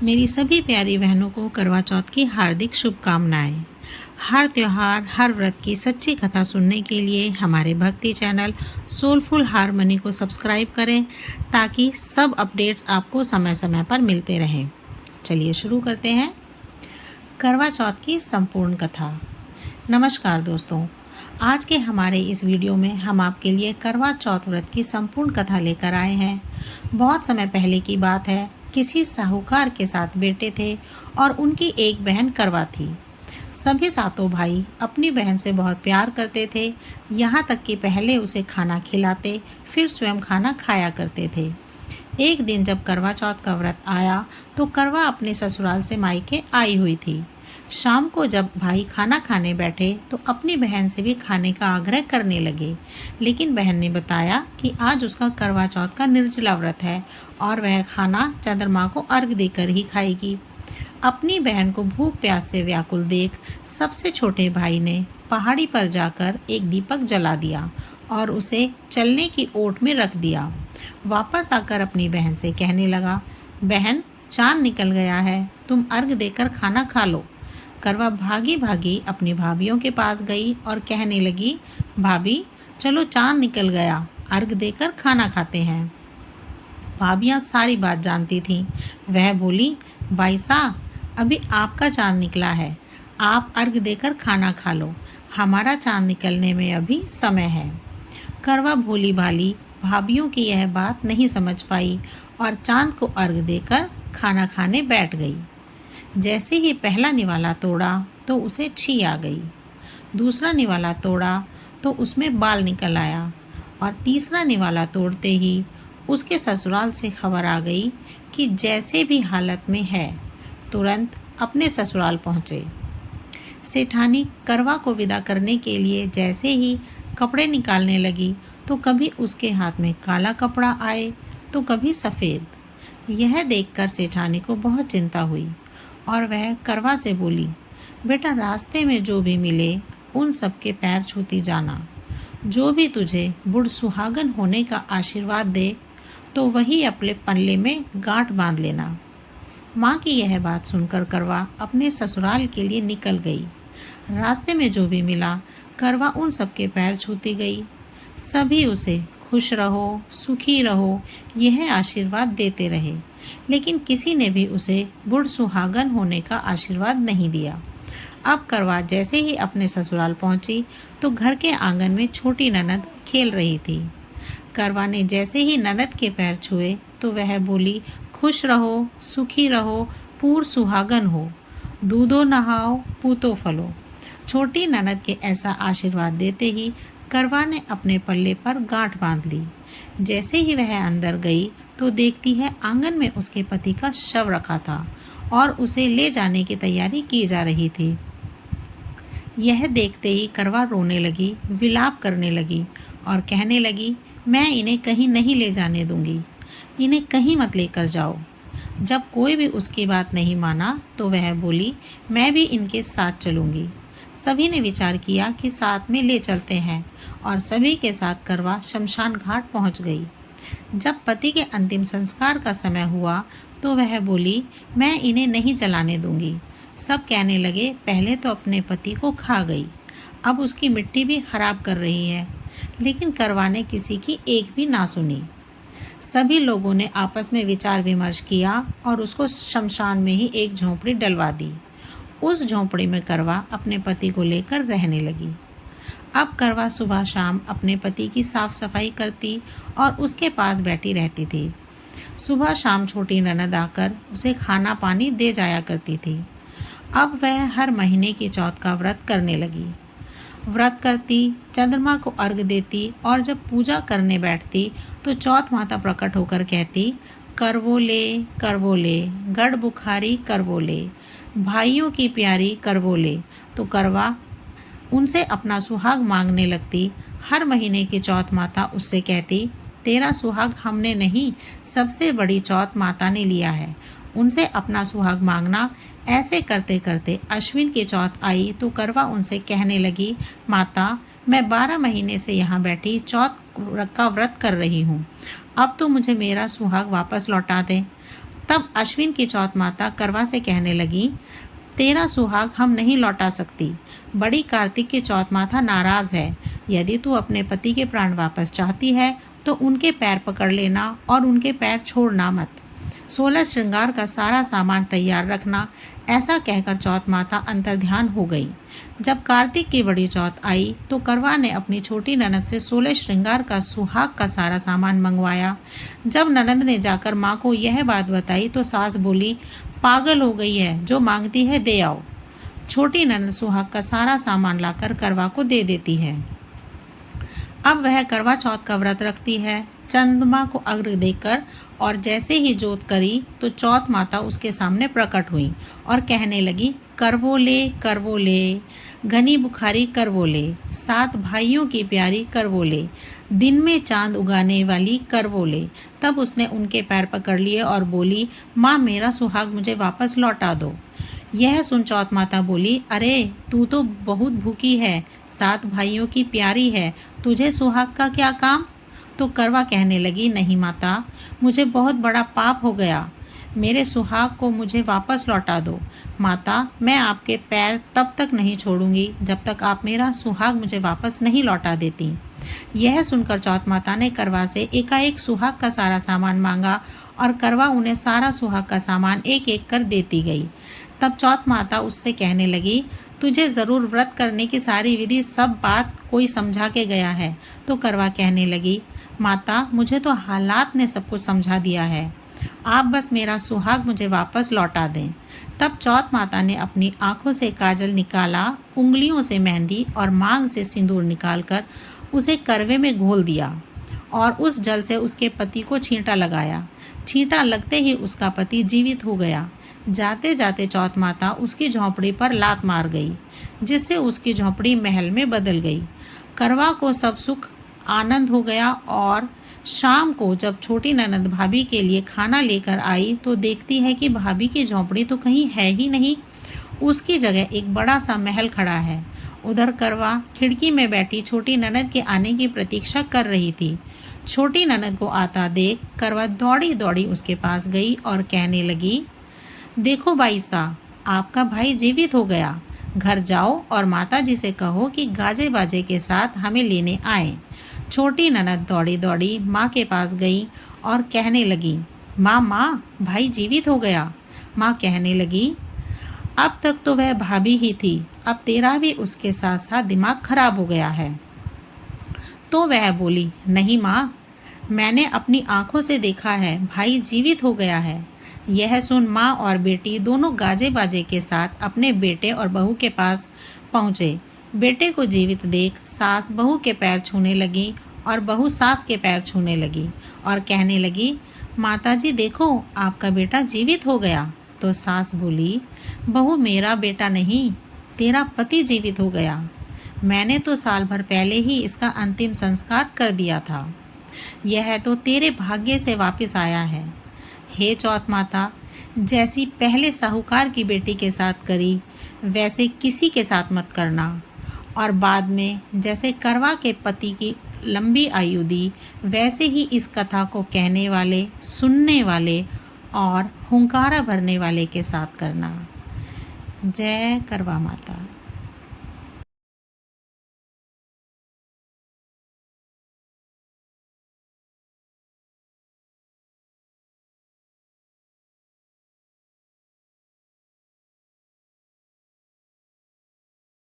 मेरी सभी प्यारी बहनों को करवा चौथ की हार्दिक शुभकामनाएं। हर त्यौहार, हर व्रत की सच्ची कथा सुनने के लिए हमारे भक्ति चैनल सोलफुल हारमनी को सब्सक्राइब करें ताकि सब अपडेट्स आपको समय समय पर मिलते रहें। चलिए शुरू करते हैं करवा चौथ की संपूर्ण कथा। नमस्कार दोस्तों, आज के हमारे इस वीडियो में हम आपके लिए करवा चौथ व्रत की संपूर्ण कथा लेकर आए हैं। बहुत समय पहले की बात है, किसी साहूकार के साथ बेटे थे और उनकी एक बहन करवा थी। सभी सातों भाई अपनी बहन से बहुत प्यार करते थे, यहाँ तक कि पहले उसे खाना खिलाते फिर स्वयं खाना खाया करते थे। एक दिन जब करवा चौथ का व्रत आया तो करवा अपने ससुराल से मायके आई हुई थी। शाम को जब भाई खाना खाने बैठे तो अपनी बहन से भी खाने का आग्रह करने लगे, लेकिन बहन ने बताया कि आज उसका करवा चौथ का निर्जला व्रत है और वह खाना चंद्रमा को अर्घ देकर ही खाएगी। अपनी बहन को भूख प्यास से व्याकुल देख सबसे छोटे भाई ने पहाड़ी पर जाकर एक दीपक जला दिया और उसे चलने की ओट में रख दिया। वापस आकर अपनी बहन से कहने लगा, बहन, चांद निकल गया है, तुम अर्घ देकर खाना खा लो। करवा भागी भागी अपनी भाभीियों के पास गई और कहने लगी, भाभी चलो, चांद निकल गया, अर्घ देकर खाना खाते हैं। भाभियाँ सारी बात जानती थीं। वह बोली, भाई साहब, अभी आपका चांद निकला है, आप अर्घ देकर खाना खा लो, हमारा चांद निकलने में अभी समय है। करवा भोली भाली भाभियों की यह बात नहीं समझ पाई और चांद को अर्घ देकर खाना खाने बैठ गई। जैसे ही पहला निवाला तोड़ा तो उसे छी आ गई, दूसरा निवाला तोड़ा तो उसमें बाल निकल आया और तीसरा निवाला तोड़ते ही उसके ससुराल से खबर आ गई कि जैसे भी हालत में है तुरंत अपने ससुराल पहुँचे। सेठानी करवा को विदा करने के लिए जैसे ही कपड़े निकालने लगी तो कभी उसके हाथ में काला कपड़ा आए तो कभी सफ़ेद। यह देखकर सेठानी को बहुत चिंता हुई और वह करवा से बोली, बेटा, रास्ते में जो भी मिले उन सब के पैर छूती जाना। जो भी तुझे बुढ़ सुहागन होने का आशीर्वाद दे तो वही अपने पल्ले में गांठ बांध लेना। माँ की यह बात सुनकर करवा अपने ससुराल के लिए निकल गई। रास्ते में जो भी मिला करवा उन सब के पैर छूती गई। सभी उसे खुश रहो, सुखी रहो, यह आशीर्वाद देते रहे, लेकिन किसी ने भी उसे बुढ़ सुहागन होने का आशीर्वाद नहीं दिया। अब करवा जैसे ही अपने ससुराल पहुंची तो घर के आंगन में छोटी ननद खेल रही थी। करवा ने जैसे ही ननद के पैर छुए तो वह बोली, खुश रहो, सुखी रहो, पूर सुहागन हो, दूधो नहाओ, पूतो फलो। छोटी ननद के ऐसा आशीर्वाद देते ही करवा ने अपने पल्ले पर गांठ बांध ली। जैसे ही वह अंदर गई तो देखती है आंगन में उसके पति का शव रखा था और उसे ले जाने की तैयारी की जा रही थी। यह देखते ही करवा रोने लगी, विलाप करने लगी और कहने लगी, मैं इन्हें कहीं नहीं ले जाने दूंगी, इन्हें कहीं मत लेकर जाओ। जब कोई भी उसकी बात नहीं माना तो वह बोली, मैं भी इनके साथ चलूंगी। सभी ने विचार किया कि साथ में ले चलते हैं और सभी के साथ करवा शमशान घाट पहुंच गई। जब पति के अंतिम संस्कार का समय हुआ तो वह बोली, मैं इन्हें नहीं जलाने दूंगी। सब कहने लगे, पहले तो अपने पति को खा गई, अब उसकी मिट्टी भी खराब कर रही है, लेकिन करवा ने किसी की एक भी ना सुनी। सभी लोगों ने आपस में विचार विमर्श किया और उसको शमशान में ही एक झोंपड़ी डलवा दी। उस झोंपड़ी में करवा अपने पति को लेकर रहने लगी। अब करवा सुबह शाम अपने पति की साफ सफाई करती और उसके पास बैठी रहती थी। सुबह शाम छोटी ननद आकर उसे खाना पानी दे जाया करती थी। अब वह हर महीने की चौथ का व्रत करने लगी। व्रत करती, चंद्रमा को अर्घ देती और जब पूजा करने बैठती तो चौथ माता प्रकट होकर कहती, करवो ले, गढ़ बुखारी करवो ले, भाइयों की प्यारी करवो ले। तो करवा उनसे अपना सुहाग मांगने लगती। हर महीने की चौथ माता उससे कहती, तेरा सुहाग हमने नहीं, सबसे बड़ी चौथ माता ने लिया है, उनसे अपना सुहाग मांगना। ऐसे करते करते अश्विन की चौथ आई तो करवा उनसे कहने लगी, माता, मैं 12 महीने से यहाँ बैठी चौथ का व्रत कर रही हूँ, अब तो मुझे मेरा सुहाग वापस लौटा दें। तब अश्विन की चौथ माता करवा से कहने लगी, तेरा सुहाग हम नहीं लौटा सकती। बड़ी कार्तिक की चौथ माता नाराज है। यदि तू अपने पति के प्राण वापस चाहती है तो उनके पैर पकड़ लेना और उनके पैर छोड़ना मत। 16 श्रृंगार का सारा सामान तैयार रखना। ऐसा कहकर चौथ माता अंतर्ध्यान हो गई। जब कार्तिक की बड़ी चौथ आई तो करवा ने अपनी छोटी ननद से 16 श्रृंगार का सुहाग का सारा सामान मंगवाया। जब ननद ने जाकर माँ को यह बात बताई तो सास बोली, पागल हो गई है, जो मांगती है दे आओ। छोटी ननद सुहाग का सारा सामान लाकर करवा को दे देती है। अब वह करवा चौथ का व्रत रखती है। चंद्रमा को अर्घ्य देकर और जैसे ही जोत करी तो चौथ माता उसके सामने प्रकट हुई और कहने लगी, करवो ले, घनी बुखारी करवो ले, 7 भाइयों की प्यारी करवो ले, दिन में चांद उगाने वाली करवो ले। तब उसने उनके पैर पकड़ लिए और बोली, माँ मेरा सुहाग मुझे वापस लौटा दो। यह सुन चौथ माता बोली, अरे तू तो बहुत भूखी है, 7 भाइयों की प्यारी है, तुझे सुहाग का क्या काम। तो करवा कहने लगी, नहीं माता, मुझे बहुत बड़ा पाप हो गया, मेरे सुहाग को मुझे वापस लौटा दो। माता, मैं आपके पैर तब तक नहीं छोड़ूंगी जब तक आप मेरा सुहाग मुझे वापस नहीं लौटा देती। यह सुनकर चौथ माता ने करवा से एकाएक सुहाग का सारा सामान मांगा और करवा उन्हें सारा सुहाग का सामान एक एक कर देती गई। तब चौथ माता उससे कहने लगी, तुझे ज़रूर व्रत करने की सारी विधि सब बात कोई समझा के गया है। तो करवा कहने लगी, माता मुझे तो हालात ने सब कुछ समझा दिया है, आप बस मेरा सुहाग मुझे वापस लौटा दें। तब चौथ माता ने अपनी आंखों से काजल निकाला, उंगलियों से मेहंदी और मांग से सिंदूर निकालकर उसे करवे में घोल दिया और उस जल से उसके पति को छींटा लगाया। छींटा लगते ही उसका पति जीवित हो गया। जाते जाते चौथ माता उसकी झोंपड़ी पर लात मार गई, जिससे उसकी झोंपड़ी महल में बदल गई। करवा को सब सुख आनंद हो गया और शाम को जब छोटी ननद भाभी के लिए खाना लेकर आई तो देखती है कि भाभी की झोंपड़ी तो कहीं है ही नहीं, उसकी जगह एक बड़ा सा महल खड़ा है। उधर करवा खिड़की में बैठी छोटी ननद के आने की प्रतीक्षा कर रही थी। छोटी ननद को आता देख करवा दौड़ी दौड़ी उसके पास गई और कहने लगी, देखो बाई साहब, आपका भाई जीवित हो गया। घर जाओ और माता जी से कहो कि गाजे बाजे के साथ हमें लेने आए। छोटी ननद दौड़ी दौड़ी माँ के पास गई और कहने लगी, माँ भाई जीवित हो गया। माँ कहने लगी, अब तक तो वह भाभी ही थी, अब तेरा भी उसके साथ साथ दिमाग खराब हो गया है। तो वह बोली, नहीं माँ, मैंने अपनी आंखों से देखा है, भाई जीवित हो गया है। यह सुन माँ और बेटी दोनों गाजे बाजे के साथ अपने बेटे और बहू के पास पहुँचे। बेटे को जीवित देख सास बहू के पैर छूने लगी और बहू सास के पैर छूने लगी और कहने लगी, माताजी देखो, आपका बेटा जीवित हो गया। तो सास बोली, बहू मेरा बेटा नहीं, तेरा पति जीवित हो गया। मैंने तो साल भर पहले ही इसका अंतिम संस्कार कर दिया था। यह तो तेरे भाग्य से वापस आया है। हे चौथ माता, जैसी पहले साहूकार की बेटी के साथ करी वैसे किसी के साथ मत करना, और बाद में जैसे करवा के पति की लंबी आयु दी वैसे ही इस कथा को कहने वाले, सुनने वाले और हुंकारा भरने वाले के साथ करना। जय करवा माता।